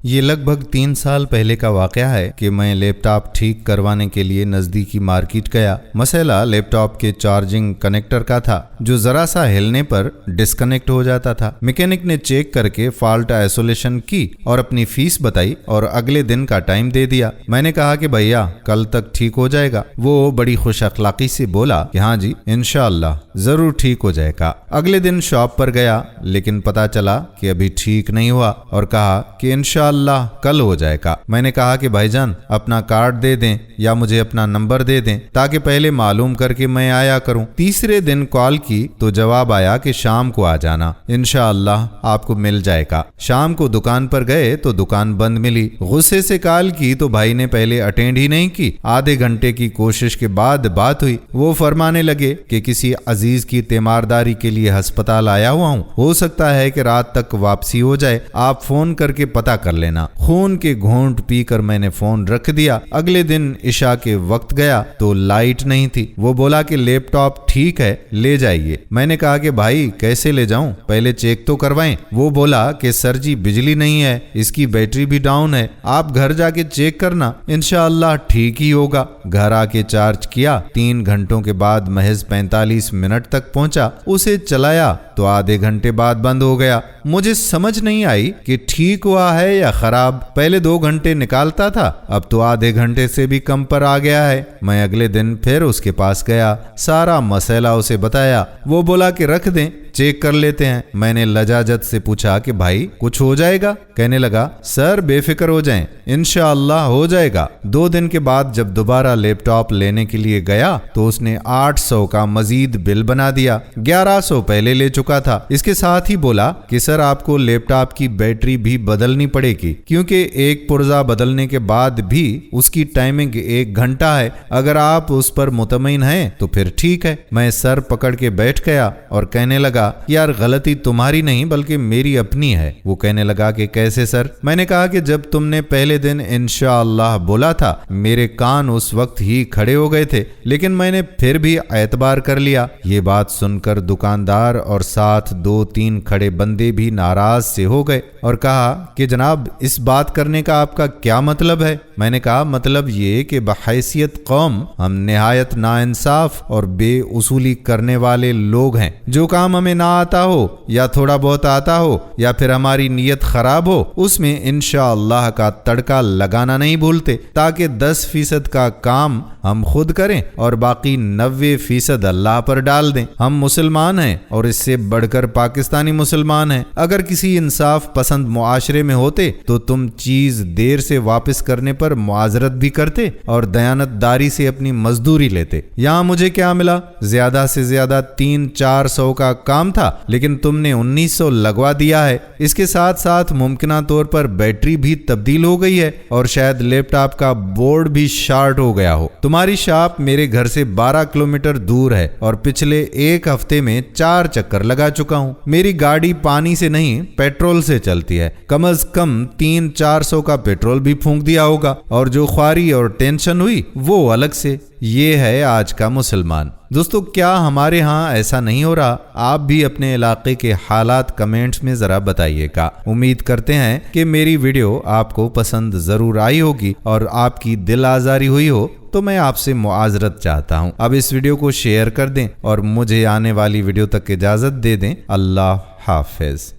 یہ لگ بھگ 3 سال پہلے کا واقعہ ہے کہ میں لیپ ٹاپ ٹھیک کروانے کے لیے نزدیکی مارکیٹ گیا۔ مسئلہ لیپ ٹاپ کے چارجنگ کنیکٹر کا تھا جو ذرا سا ہلنے پر ڈسکنیکٹ ہو جاتا تھا۔ میکینک نے چیک کر کے فالٹ آئسولیشن کی اور اپنی فیس بتائی اور اگلے دن کا ٹائم دے دیا۔ میں نے کہا کہ بھیا کل تک ٹھیک ہو جائے گا۔ وہ بڑی خوش اخلاقی سے بولا کہ ہاں جی انشاءاللہ ضرور ٹھیک ہو جائے گا۔ اگلے دن شاپ پر گیا لیکن پتا چلا کہ ابھی ٹھیک نہیں ہوا اور کہا کہ انشاءاللہ کل ہو جائے گا۔ میں نے کہا کہ بھائی جان اپنا کارڈ دے دیں یا مجھے اپنا نمبر دے دیں تاکہ پہلے معلوم کر کے میں آیا کروں۔ تیسرے دن کال کی تو جواب آیا کہ شام کو آ جانا، انشاءاللہ آپ کو مل جائے گا۔ شام کو دکان پر گئے تو دکان بند ملی۔ غصے سے کال کی تو بھائی نے پہلے اٹینڈ ہی نہیں کی۔ آدھے گھنٹے کی کوشش کے بعد بات ہوئی۔ وہ فرمانے لگے کہ کسی عزیز کی تیمارداری کے لیے ہسپتال آیا ہوا ہوں، ہو سکتا ہے کہ رات تک واپسی ہو جائے، آپ فون کر کے پتہ کر لینا۔ خون کے گھونٹ پی کر میں نے فون رکھ دیا۔ اگلے دن عشاء کے وقت گیا تو لائٹ نہیں تھی۔ وہ بولا کہ لیپ ٹاپ ٹھیک ہے لے جائیے۔ میں نے کہا کہ بھائی کیسے لے جاؤں، پہلے چیک تو کروائیں۔ وہ بولا کہ سر جی بجلی نہیں ہے، اس کی بیٹری بھی ڈاؤن ہے، آپ گھر جا کے چیک کرنا، انشاءاللہ ٹھیک ہی ہوگا۔ گھر آ کے چارج کیا، 3 گھنٹوں کے بعد محض 45 منٹ تک پہنچا۔ اسے چلایا تو آدھے گھنٹے بعد بند ہو گیا۔ مجھے سمجھ نہیں آئی کہ ٹھیک ہوا ہے یا خراب۔ پہلے 2 گھنٹے نکالتا تھا، اب تو آدھے گھنٹے سے بھی کم پر آ گیا ہے۔ میں اگلے دن پھر اس کے پاس گیا، سارا مسئلہ اسے بتایا۔ وہ بولا کہ رکھ دیں چیک کر لیتے ہیں۔ میں نے لجاجت سے پوچھا کہ بھائی کچھ ہو جائے گا؟ کہنے لگا سر بے فکر ہو جائیں، انشاءاللہ ہو جائے گا۔ 2 دن کے بعد جب دوبارہ لیپ ٹاپ لینے کے لیے گیا تو اس نے 800 کا مزید بل بنا دیا، 1100 پہلے لے چکا تھا۔ اس کے ساتھ ہی بولا کہ سر آپ کو لیپ ٹاپ کی بیٹری بھی بدلنی پڑے گی کیونکہ ایک پرزہ بدلنے کے بعد بھی اس کی ٹائمنگ 1 گھنٹہ ہے، اگر آپ اس پر مطمئن ہیں تو پھر ٹھیک ہے۔ میں سر پکڑ کے بیٹھ گیا اور کہنے لگا یار غلطی تمہاری نہیں بلکہ میری اپنی ہے۔ وہ کہنے لگا کہ کیسے سر؟ میں نے کہا کہ جب تم نے پہلے دن انشاءاللہ بولا تھا میرے کان اس وقت ہی کھڑے ہو گئے تھے، لیکن میں نے پھر بھی اعتبار کر لیا۔ یہ بات سن کر دکاندار اور ساتھ 2-3 کھڑے بندے بھی ناراض سے ہو گئے اور کہا کہ جناب اس بات کرنے کا آپ کا کیا مطلب ہے؟ میں نے کہا مطلب یہ کہ بحیثیت قوم ہم نہایت ناانصاف اور بے اصولی کرنے والے لوگ ہیں۔ جو کام ہمیں نہ آتا ہو یا تھوڑا بہت آتا ہو یا پھر ہماری نیت خراب ہو اس میں انشاءاللہ کا تڑکا لگانا نہیں بھولتے تاکہ 10% کا کام ہم خود کریں اور باقی 90% اللہ پر ڈال دیں۔ ہم مسلمان ہیں اور اس سے بڑھ کر پاکستانی مسلمان ہیں۔ اگر کسی انصاف پسند معاشرے میں ہوتے تو تم چیز دیر سے واپس کرنے پر معذرت بھی کرتے اور دیانت داری سے اپنی مزدوری لیتے۔ یہاں مجھے کیا ملا؟ زیادہ سے زیادہ 300-400 کا کام تھا لیکن تم نے 1900 لگوا دیا ہے۔ اس کے ساتھ ساتھ ممکنہ طور پر بیٹری بھی تبدیل ہو گئی ہے اور شاید لیپ ٹاپ کا بورڈ بھی شارٹ ہو گیا ہو۔ تمہاری شاپ میرے گھر سے 12 کلومیٹر دور ہے اور پچھلے 1 ہفتے میں 4 چکر لگا چکا ہوں۔ میری گاڑی پانی سے نہیں پیٹرول سے چلتی ہے، کم از کم 300-400 کا پیٹرول بھی پھونک دیا ہوگا اور جو خواری اور ٹینشن ہوئی وہ الگ سے۔ یہ ہے آج کا مسلمان۔ دوستو کیا ہمارے ہاں ایسا نہیں ہو رہا؟ آپ بھی اپنے علاقے کے حالات کمنٹس میں ذرا بتائیے گا۔ امید کرتے ہیں کہ میری ویڈیو آپ کو پسند ضرور آئی ہوگی اور آپ کی دل آزاری ہوئی ہو تو میں آپ سے معذرت چاہتا ہوں۔ اب اس ویڈیو کو شیئر کر دیں اور مجھے آنے والی ویڈیو تک اجازت دے دیں۔ اللہ حافظ۔